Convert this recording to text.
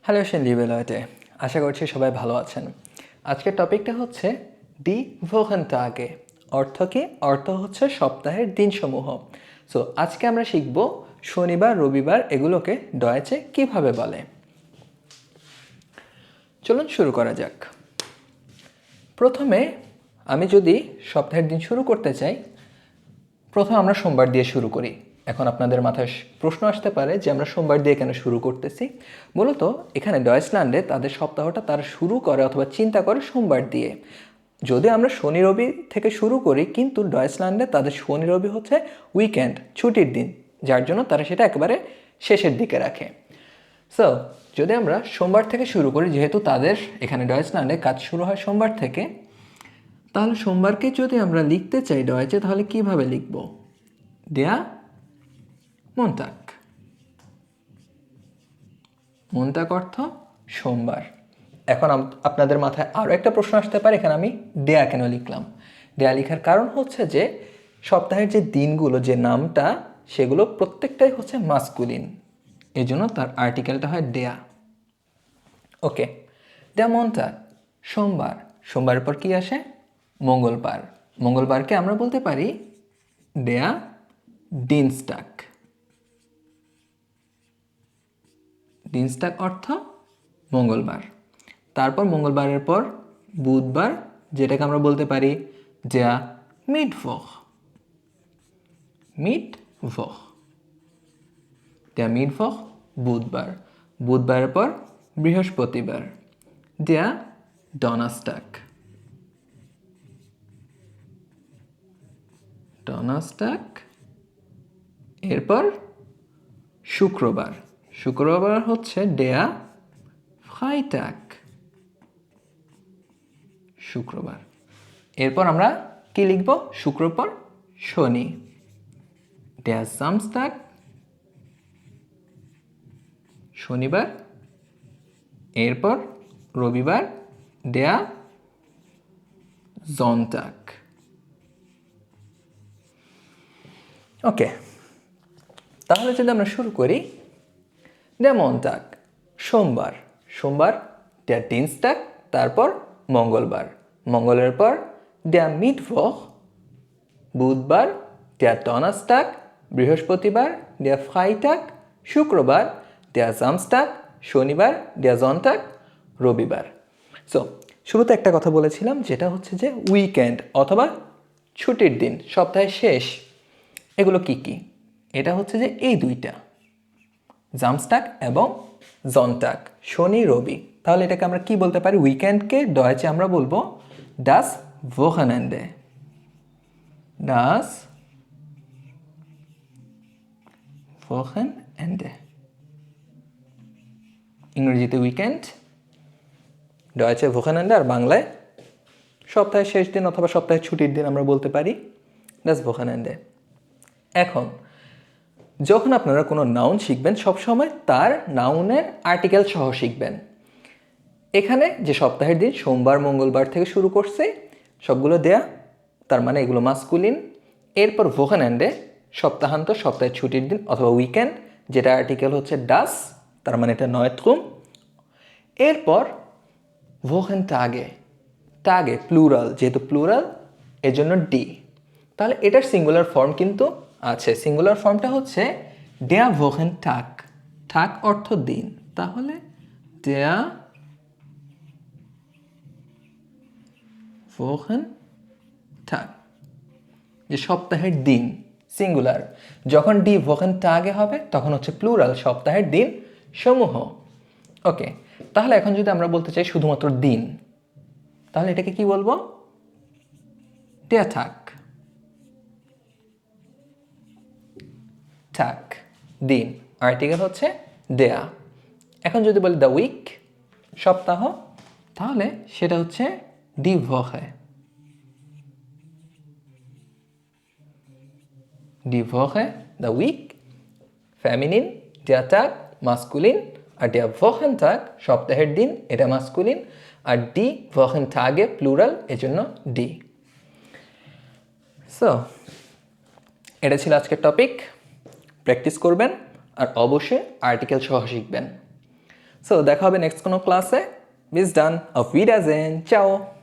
Hello লিebe Leute, আশা করছি সবাই ভালো আছেন। আজকের টপিকটা হচ্ছে ডি ভোগেনটাগে। অর্থ কি? অর্থ হচ্ছে সপ্তাহের দিনসমূহ। সো আজকে আমরা শিখব শনিবার রবিবার এগুলোকে ডয়েচে কিভাবে বলে। চলুন শুরু করা যাক। প্রথমে আমি যদি সপ্তাহের দিন শুরু করতে চাই, প্রথমে আমরা সোমবার দিয়ে শুরু করি। এখন আপনাদের মাথায় প্রশ্ন আসতে পারে যে আমরা সোমবার দিয়ে কেন শুরু করতেছি। মূলত এখানে ডয়েচল্যান্ডে তাদের সপ্তাহটা তারা শুরু করে অথবা চিন্তা করে সোমবার দিয়ে। যদি আমরা শনি রবি থেকে শুরু করি, কিন্তু ডয়েচল্যান্ডে তাদের শনি রবি হচ্ছে উইকেন্ড, ছুটির দিন, যার জন্য তারা সেটা একেবারে শেষের দিকে রাখে। সো যদি আমরা সোমবার থেকে শুরু করি, যেহেতু তাদের এখানে ডয়েচল্যান্ডে কাজ শুরু হয় সোমবার থেকে, তাহলে সোমবারকে যদি আমরা লিখতে চাই ডয়েচে, তাহলে কিভাবে লিখব? দেয়া মন্তাক। মন্তাক অর্থ সোমবার। এখন আপনাদের মাথায় আরও একটা প্রশ্ন আসতে পারে, এখানে আমি দেয়া কেন লিখলাম? দেয়া লেখার কারণ হচ্ছে যে সপ্তাহের যে দিনগুলো, যে নামটা, সেগুলো প্রত্যেকটাই হচ্ছে মাস্কুলিন, এই জন্য তার আর্টিকেলটা হয় দেয়া। ওকে, দেয়া মন্তাক সোমবার। সোমবারের পর কি আসে? মঙ্গলবার। মঙ্গলবারকে আমরা বলতে পারি দেয়া ডিনস্টাক। ডিনস্টাক অর্থ মঙ্গলবার। তারপর মঙ্গলবারের পর বুধবার, যেটাকে আমরা বলতে পারি দেয়া মিটভোখ। মিটভোখ, দেয়া মিটভোখ বুধবার। বুধবারের পর বৃহস্পতিবার, দেয়া ডনাস্টাক। ডনাস্টাক। এরপর শুক্রবার। শুক্রবার হচ্ছে দেয়া ফ্রাইটাগ। শুক্রবার। এরপর আমরা কি লিখব? শুক্রর পর শনি, দেয়া সামস্টাগ। শনিবার। এরপর রবিবার, দেয়া জন্টাগ। ওকে, তাহলে যদি আমরা শুরু করি, দেয়া মন্টাগ সোমবার। সোমবার দেয়া ডিনস্টাগ, তারপর মঙ্গলবার। মঙ্গলের পর দেয়া মিটভোখ বুধবার, দেয়া ডনাস্টাগ বৃহস্পতিবার, দেয়া ফ্রাইটাগ শুক্রবার, দেয়া সামস্টাগ শনিবার, দেয়া জন্টাগ রবিবার। সো শুরুতে একটা কথা বলেছিলাম, যেটা হচ্ছে যে উইকেন্ড অথবা ছুটির দিন, সপ্তাহের শেষ, এগুলো কি কি? এটা হচ্ছে যে এই দুইটা, জামস্টাগ এবং জন্টাগ, শনি রবি। তাহলে এটাকে আমরা কি বলতে পারি? উইকেন্ডকে ডয়েচে আমরা বলবো ডাস ভোখানেন্ডে। ডাস ভোখানেন্ডে। ইংরেজিতে উইকেন্ড, ডয়েচে ভোখানেন্ডে, আর বাংলায় সপ্তাহের শেষ দিন অথবা সপ্তাহের ছুটির দিন আমরা বলতে পারি ডাস ভোখানেন্ডে। এখন যখন আপনারা কোনো নাউন শিখবেন, সবসময় তার নাউনের আর্টিকেল সহ শিখবেন। এখানে যে সপ্তাহের দিন সোমবার মঙ্গলবার থেকে শুরু করছে, সবগুলো দেয়া, তার মানে এগুলো মাস্কুলিন। এরপর ভোখানেন্ডে সপ্তাহান্ত, সপ্তাহের ছুটির দিন অথবা উইকেন্ড, যেটা আর্টিকেল হচ্ছে ডাস, তার মানে এটা নয়ত্রুম। এরপর ভোখানটাগে, টাগে প্লুরাল, যেহেতু প্লুরাল এজন্য ডি। তাহলে এটার সিঙ্গুলার ফর্ম কিন্তু আছে। সিঙ্গুলার ফর্মটা হচ্ছে দেয়া ভোখানটাগ। টাগ অর্থ দিন, তাহলে দেয়া ভোখানটাগ, যে সপ্তাহের দিন, সিঙ্গুলার। যখন ডি ভোখানটাগে হবে তখন হচ্ছে প্লুরাল, সপ্তাহের দিন সমূহ। ওকে, তাহলে এখন যদি আমরা বলতে চাই শুধুমাত্র দিন, তাহলে এটাকে কি বলবো? দেয়া থাক। থাক, দিন, আর্টিকেল হচ্ছে দেয়া। এখন যদি বলি দ্য উইক, সপ্তাহ, তাহলে সেটা হচ্ছে ডি ভোখে। ডি ভোখে, দ্য উইক, ফেমিনিন, দেয়া থাক মাস্কুলিন, আর দেয়া ভোখানটাগ সপ্তাহের দিন, এটা মাস্কুলিন, আর ডি ভোখানটাগে প্লুরাল, এজন্য ডি। সো এটা ছিল আজকের টপিক। প্র্যাকটিস করবেন আর অবশ্যই আর্টিকেল সহ শিখবেন। সো দেখা হবে নেক্সট কোনো ক্লাসে। বিস ডান, auf Wiedersehen, ciao.